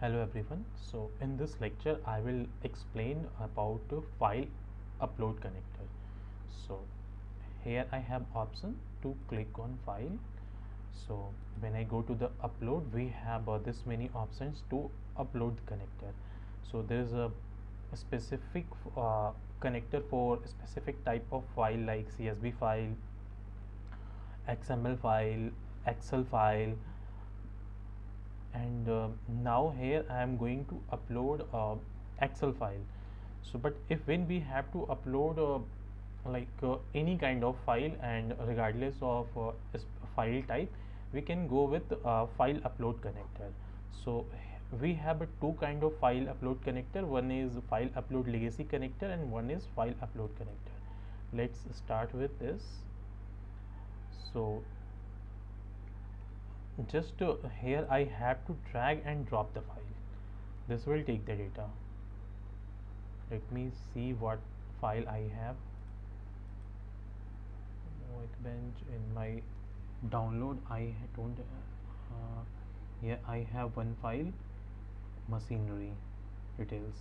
Hello everyone. So in this lecture I will explain about file upload connector. So here I have option to click on file. So when I go to the upload, we have this many options to upload the connector. So there is a specific connector for a specific type of file like CSV file, XML file, Excel file, and now here I am going to upload Excel file. So but if when we have to upload any kind of file, and regardless of file type, we can go with file upload connector. So we have two kind of file upload connector. One is file upload legacy connector and one is file upload connector. Let's start with this. So just here I have to drag and drop the file. This will take the data. Let me see what file I have. Workbench in my download. I don't. Here I have one file, machinery details.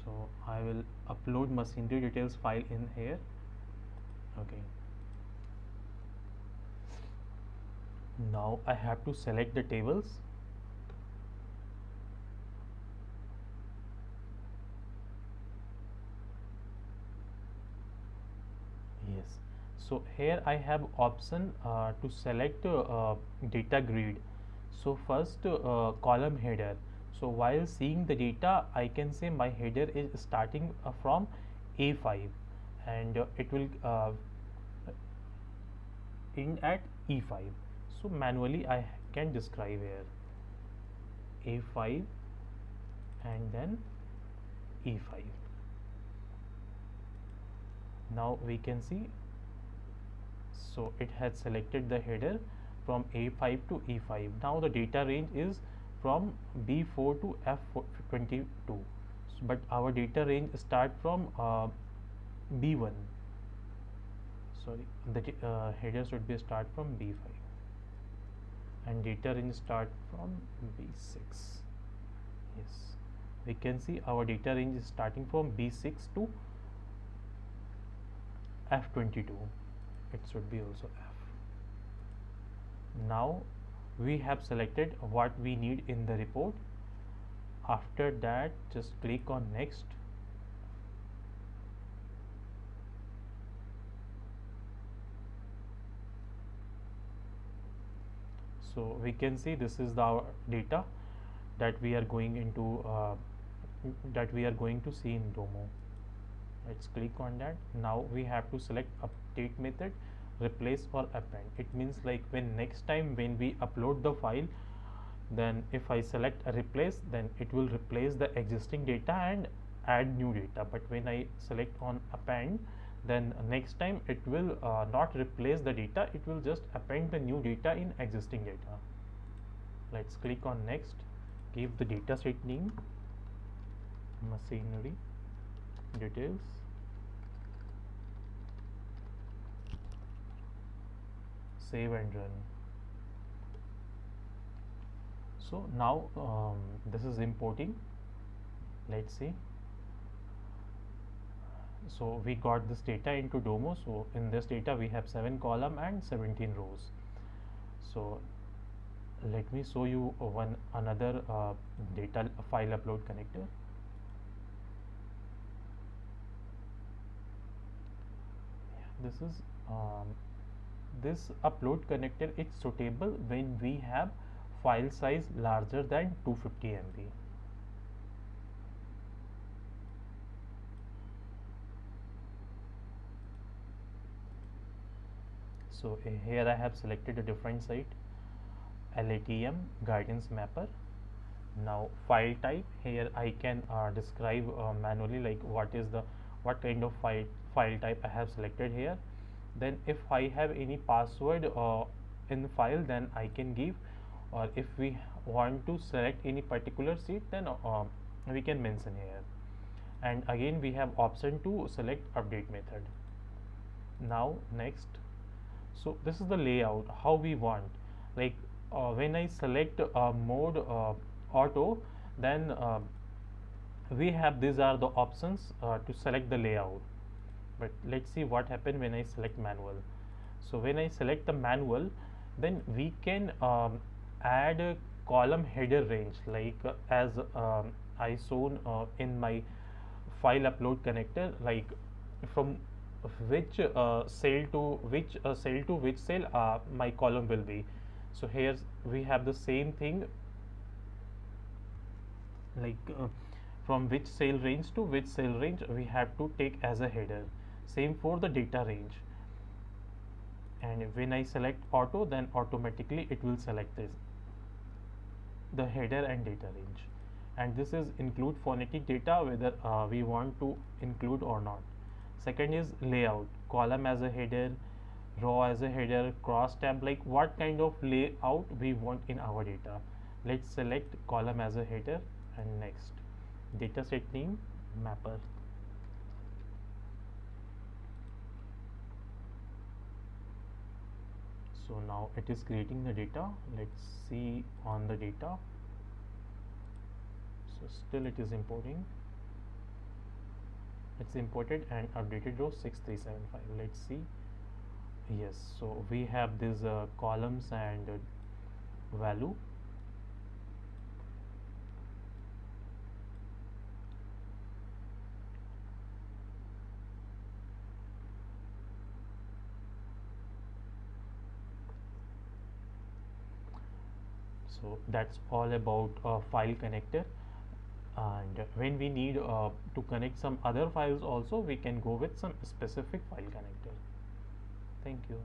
So I will upload machinery details file in here. Okay. Now I have to select the tables. Yes. So here I have option to select data grid. So first column header. So while seeing the data, I can say my header is starting from A5, and it will end at E5. So manually I can describe here A5 and then E5. Now we can see, so it has selected the header from A5 to E5. Now the data range is from B4 to F22, but our data range start from B1. Sorry, the header should be start from B5 and data range start from B6. Yes, we can see our data range is starting from B6 to F22. It should be also F. Now we have selected what we need in the report. After that, just click on next. So we can see this is our data that we are going into that we are going to see in Domo. Let's click on that. Now we have to select update method, replace or append. It means like when next time when we upload the file, then if I select a replace, then it will replace the existing data and add new data. But when I select on append, then next time it will not replace the data, it will just append the new data in existing data. Let's click on next. Give the data set name, machinery details, save and run. So now this is importing. Let's see. So we got this data into Domo. So in this data we have 7 column and 17 rows. So let me show you one another data file upload connector. This is this upload connector is suitable when we have file size larger than 250 MB. So here I have selected a different site, LATM guidance mapper. Now file type, here I can describe manually like what kind of file type I have selected here. Then if I have any password in the file, then I can give, or if we want to select any particular sheet, then we can mention here. And again we have option to select update method. Now next, so this is the layout how we want, like when I select mode auto, then we have, these are the options to select the layout. But let's see what happens when I select manual. So when I select the manual, then we can add a column header range, like as I shown in my file upload connector, like from which cell to which cell my column will be. So here we have the same thing, like from which cell range to which cell range we have to take as a header. Same for the data range. And when I select auto, then automatically it will select this, the header and data range. And this is include phonetic data, whether we want to include or not. Second is layout, column as a header, row as a header, cross tab, like what kind of layout we want in our data. Let's select column as a header, and next dataset name mapper. So now it is creating the data. Let's see on the data. So still it is importing. It's imported and updated row 6375. Let's see. Yes, so we have these columns and value. So that's all about file connector. And when we need to connect some other files also, we can go with some specific file connector. Thank you.